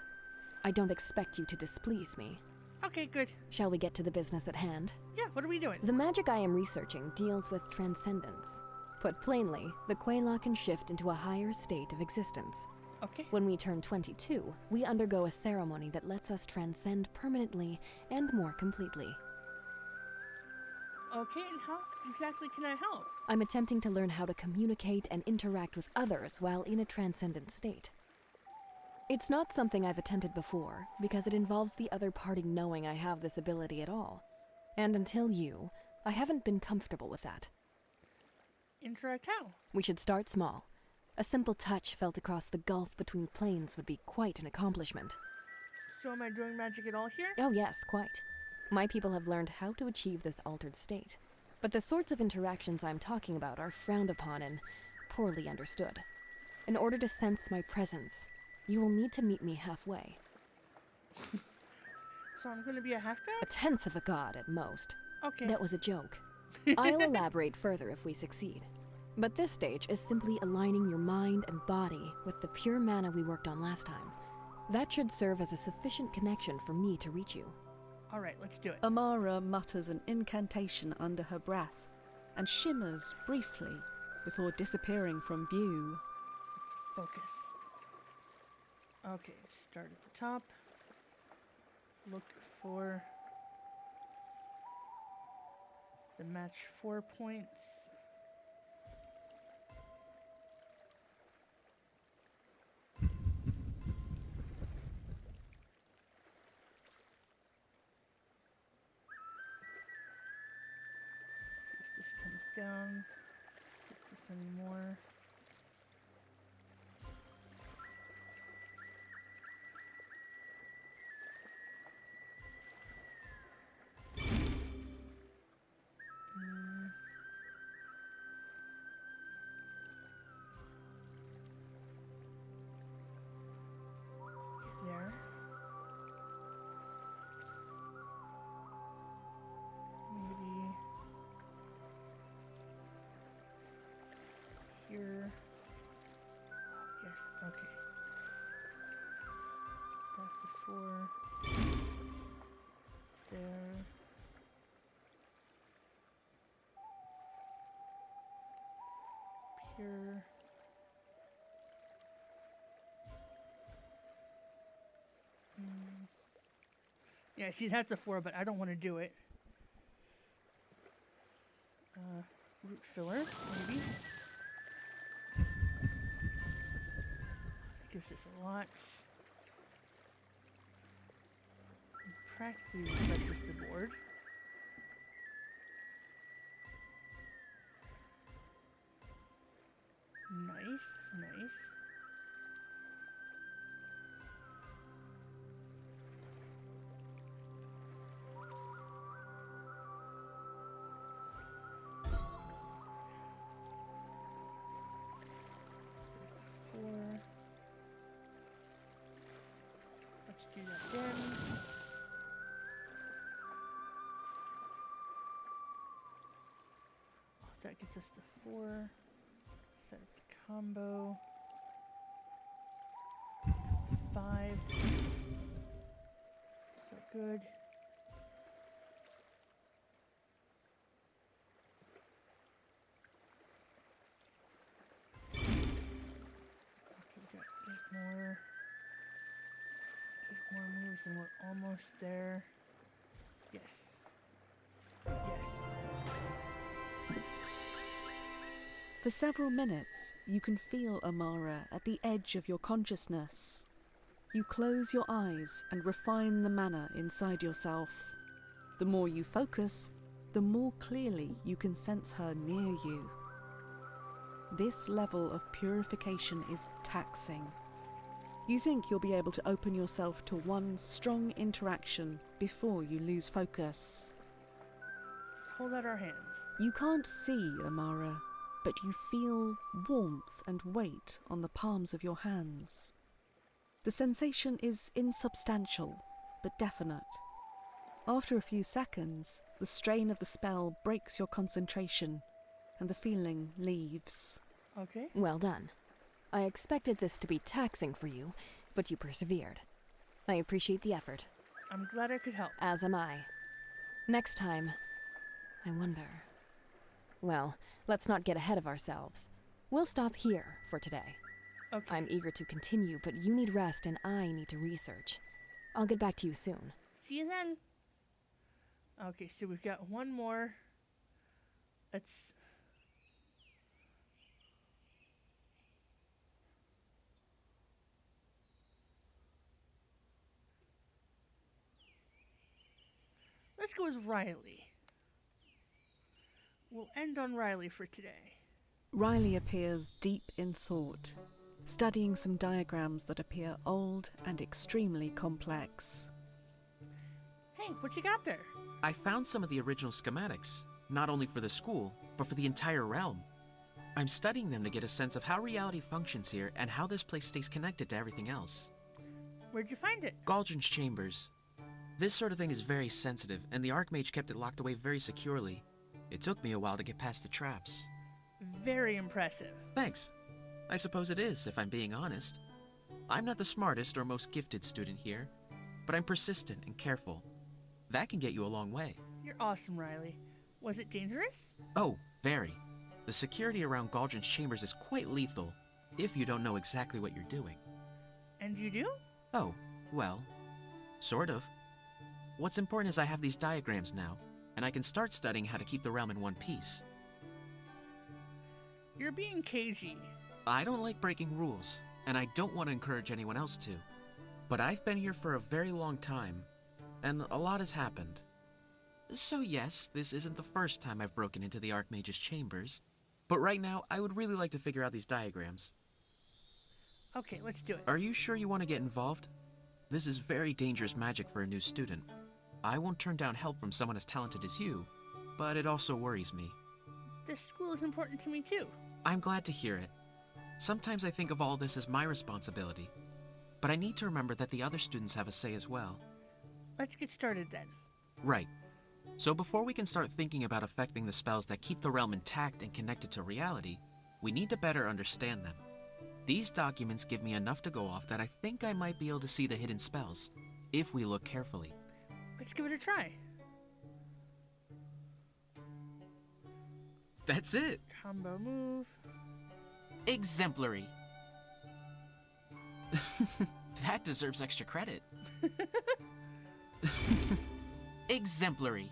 I don't expect you to displease me. Okay, good. Shall we get to the business at hand? Yeah, what are we doing? The magic I am researching deals with transcendence. Put plainly, the Quayla can shift into a higher state of existence. Okay. When we turn 22, we undergo a ceremony that lets us transcend permanently and more completely. Okay, and how exactly can I help? I'm attempting to learn how to communicate and interact with others while in a transcendent state. It's not something I've attempted before, because it involves the other party knowing I have this ability at all. And until you, I haven't been comfortable with that. Interact how? We should start small. A simple touch felt across the gulf between planes would be quite an accomplishment. So am I doing magic at all here? Oh yes, quite. My people have learned how to achieve this altered state. But the sorts of interactions I'm talking about are frowned upon and poorly understood. In order to sense my presence, you will need to meet me halfway. So I'm gonna be a half A god? tenth of a god at most. Okay. That was a joke. I'll elaborate further if we succeed. But this stage is simply aligning your mind and body with the pure mana we worked on last time. That should serve as a sufficient connection for me to reach you. Alright, let's do it. Amara mutters an incantation under her breath and shimmers briefly before disappearing from view. Let's focus. Okay, start at the top. Look for the match 4 points. See if this comes down. Gets us any more. Mm. There. Maybe here. Yes, okay. That's a 4. There. Pure. Yeah, see, that's a 4, but I don't want to do it. root filler, maybe. That gives us a lot. Practically refreshes the board. Nice, nice. Four. Let's do that again. That gets us to 4. Set up the combo. 5. So good. Okay, we got 8 more. 8 more moves and we're almost there. Yes. Yes. For several minutes, you can feel Amara at the edge of your consciousness. You close your eyes and refine the mana inside yourself. The more you focus, the more clearly you can sense her near you. This level of purification is taxing. You think you'll be able to open yourself to one strong interaction before you lose focus. Let's hold out our hands. You can't see Amara, but you feel warmth and weight on the palms of your hands. The sensation is insubstantial, but definite. After a few seconds, the strain of the spell breaks your concentration, and the feeling leaves. Okay. Well done. I expected this to be taxing for you, but you persevered. I appreciate the effort. I'm glad I could help. As am I. Next time, I wonder... Well, let's not get ahead of ourselves. We'll stop here for today. Okay. I'm eager to continue, but you need rest and I need to research. I'll get back to you soon. See you then. Okay, so we've got one more. Let's... Let's go with Riley. We'll end on Riley for today. Riley appears deep in thought, studying some diagrams that appear old and extremely complex. Hey, what you got there? I found some of the original schematics, not only for the school, but for the entire realm. I'm studying them to get a sense of how reality functions here and how this place stays connected to everything else. Where'd you find it? Galdrin's chambers. This sort of thing is very sensitive, and the Archmage kept it locked away very securely. It took me a while to get past the traps. Very impressive. Thanks. I suppose it is, if I'm being honest. I'm not the smartest or most gifted student here, but I'm persistent and careful. That can get you a long way. You're awesome, Riley. Was it dangerous? Oh, very. The security around Galdrin's chambers is quite lethal, if you don't know exactly what you're doing. And you do? Oh, well, sort of. What's important is I have these diagrams now, and I can start studying how to keep the realm in one piece. You're being cagey. I don't like breaking rules, and I don't want to encourage anyone else to. But I've been here for a very long time, and a lot has happened. So yes, this isn't the first time I've broken into the Archmage's chambers, but right now I would really like to figure out these diagrams. Okay, let's do it. Are you sure you want to get involved? This is very dangerous magic for a new student. I won't turn down help from someone as talented as you, but it also worries me. This school is important to me too. I'm glad to hear it. Sometimes I think of all this as my responsibility, but I need to remember that the other students have a say as well. Let's get started then. Right. So before we can start thinking about affecting the spells that keep the realm intact and connected to reality, we need to better understand them. These documents give me enough to go off that I think I might be able to see the hidden spells, if we look carefully. Let's give it a try. That's it! Combo move. Exemplary! That deserves extra credit. Exemplary.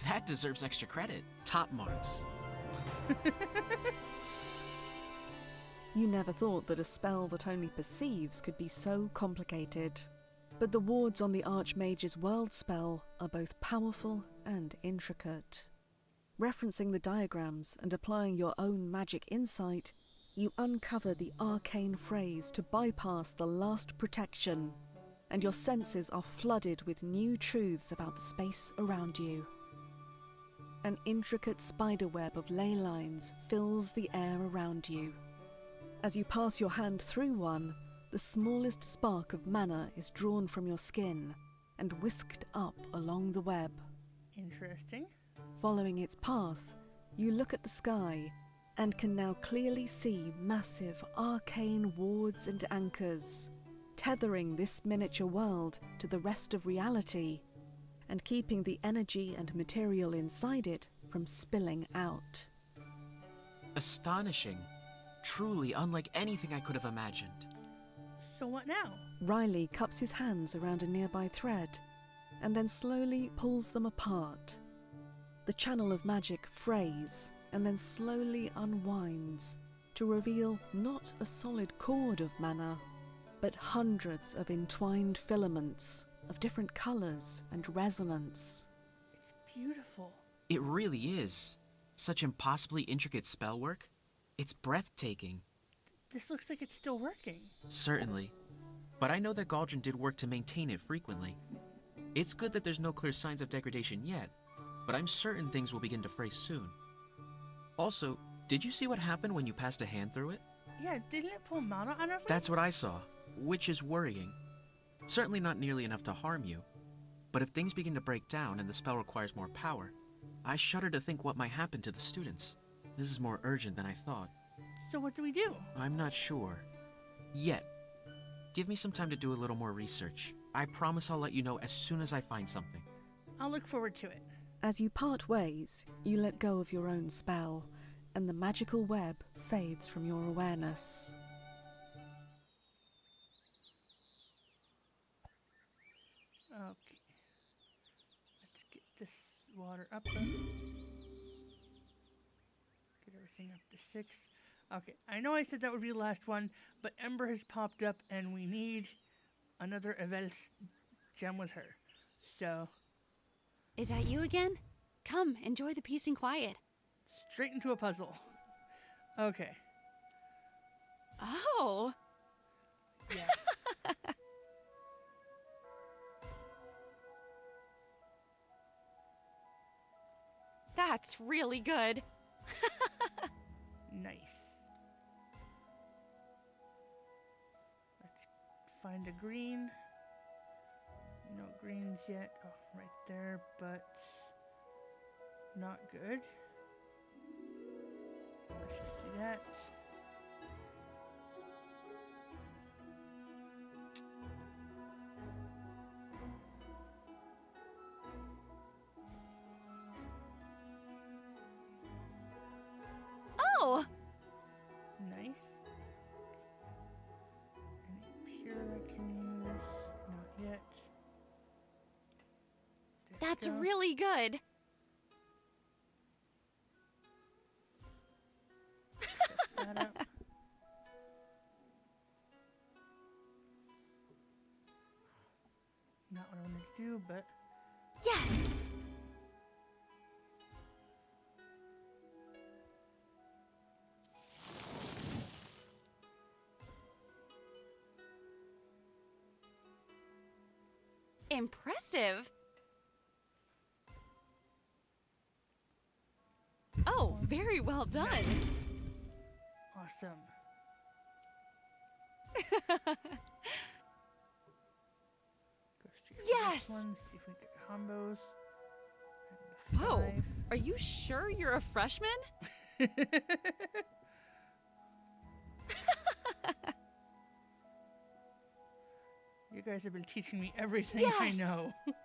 That deserves extra credit. Top marks. You never thought that a spell that only perceives could be so complicated. But the wards on the Archmage's world spell are both powerful and intricate. Referencing the diagrams and applying your own magic insight, you uncover the arcane phrase to bypass the last protection, and your senses are flooded with new truths about the space around you. An intricate spiderweb of ley lines fills the air around you. As you pass your hand through one, the smallest spark of mana is drawn from your skin and whisked up along the web. Interesting. Following its path, you look at the sky and can now clearly see massive arcane wards and anchors, tethering this miniature world to the rest of reality and keeping the energy and material inside it from spilling out. Astonishing. Truly unlike anything I could have imagined. So what now? Riley cups his hands around a nearby thread and then slowly pulls them apart. The channel of magic frays and then slowly unwinds to reveal not a solid cord of mana, but hundreds of entwined filaments of different colours and resonance. It's beautiful. It really is. Such impossibly intricate spell work. It's breathtaking. This looks like it's still working. Certainly. But I know that Galdrin did work to maintain it frequently. It's good that there's no clear signs of degradation yet, but I'm certain things will begin to fray soon. Also, did you see what happened when you passed a hand through it? Yeah, didn't it pull mana out of it? That's what I saw, which is worrying. Certainly not nearly enough to harm you. But if things begin to break down and the spell requires more power, I shudder to think what might happen to the students. This is more urgent than I thought. So what do we do? I'm not sure. Yet. Give me some time to do a little more research. I promise I'll let you know as soon as I find something. I'll look forward to it. As you part ways, you let go of your own spell, and the magical web fades from your awareness. Okay. Let's get this water up then. Get everything up to 6. Okay, I know I said that would be the last one, but Ember has popped up and we need another Evel's gem with her. So, Is that you again? Come, enjoy the peace and quiet. straight into a puzzle. Okay. Oh! Yes. That's really good. Nice. Let's find a green. No greens yet. Oh, right there, but not good. Let's just do that. Oh! Nice. Any pure I can use? Not yet. There we That's go. really good. Fix that up. Not what I wanted to do, but Yes! Impressive. Oh, very well done. awesome. Go straight for Yes! this one, see if we get combos. And the Whoa, 5. are you sure you're a freshman? You guys have been teaching me everything I Yes! know. Okay.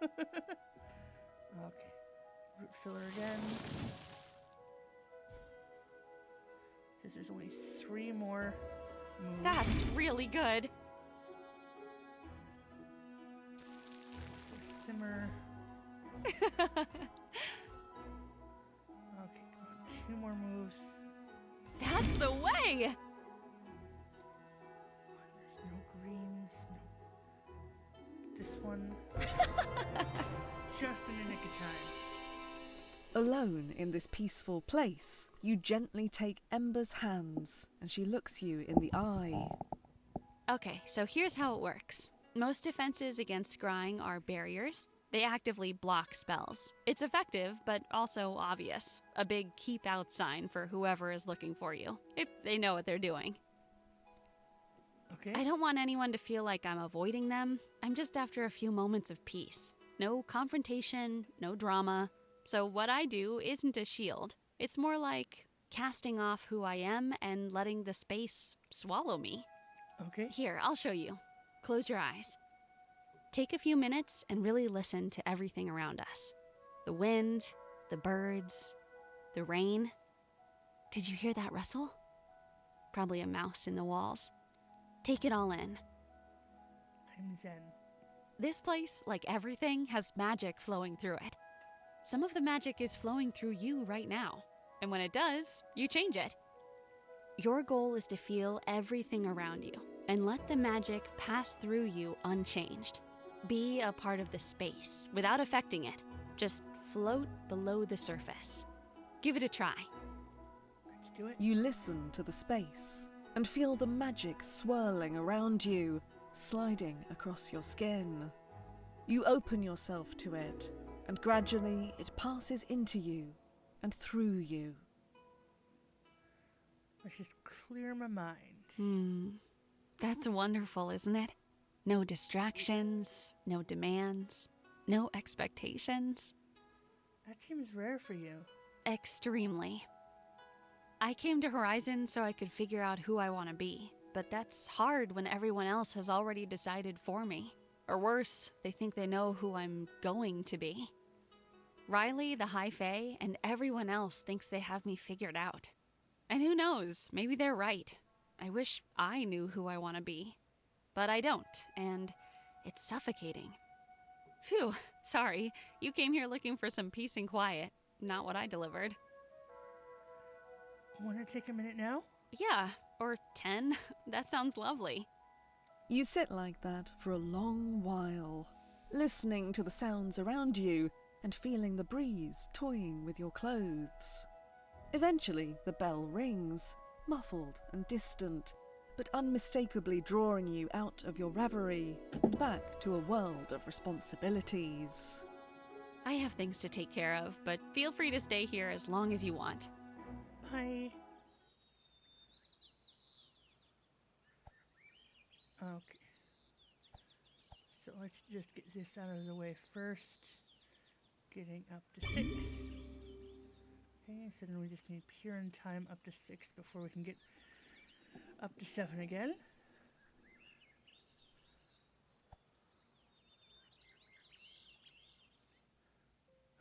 Root filler again. Because there's only 3 more moves. That's really good. Simmer. 2 more moves. That's the way! There's no greens. No. This one. Just in the nick of time. Alone in this peaceful place, you gently take Ember's hands, and she looks you in the eye. Okay, so here's how it works. Most defenses against scrying are barriers. They actively block spells. It's effective, but also obvious. A big keep out sign for whoever is looking for you, if they know what they're doing. Okay. I don't want anyone to feel like I'm avoiding them. I'm just after a few moments of peace. No confrontation, no drama. So what I do isn't a shield. It's more like casting off who I am and letting the space swallow me. Okay. Here, I'll show you. Close your eyes. Take a few minutes and really listen to everything around us. The wind, the birds, the rain. Did you hear that rustle? Probably a mouse in the walls. Take it all in. I'm zen. This place, like everything, has magic flowing through it. Some of the magic is flowing through you right now. And when it does, you change it. Your goal is to feel everything around you and let the magic pass through you unchanged. Be a part of the space without affecting it. Just float below the surface. Give it a try. Let's do it. You listen to the space and feel the magic swirling around you, sliding across your skin. You open yourself to it, and gradually it passes into you and through you. Let's just clear my mind. That's wonderful, isn't it? No distractions, no demands, no expectations. That seems rare for you. Extremely. I came to Horizon so I could figure out who I want to be, but that's hard when everyone else has already decided for me. Or worse, they think they know who I'm going to be. Riley, the High Fae, and everyone else thinks they have me figured out. And who knows, maybe they're right. I wish I knew who I want to be. But I don't, and it's suffocating. Phew, sorry. You came here looking for some peace and quiet. Not what I delivered. Want to take a minute now? Yeah, or 10. That sounds lovely. You sit like that for a long while, listening to the sounds around you and feeling the breeze toying with your clothes. Eventually, the bell rings, muffled and distant, but unmistakably drawing you out of your reverie and back to a world of responsibilities. I have things to take care of, but feel free to stay here as long as you want. Bye. Okay. So let's just get this out of the way first. Getting up to 6. Okay, so then we just need pure in time up to 6 before we can get up to 7 again.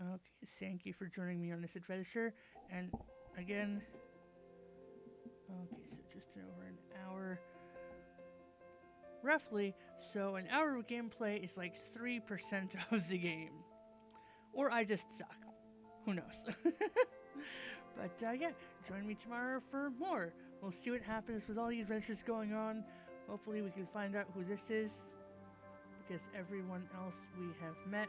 Okay, thank you for joining me on this adventure. And again, okay, so just over an hour. Roughly, so an hour of gameplay is like 3% of the game. Or I just suck. Who knows? But yeah, join me tomorrow for more. We'll see what happens with all the adventures going on. Hopefully we can find out who this is, because everyone else we have met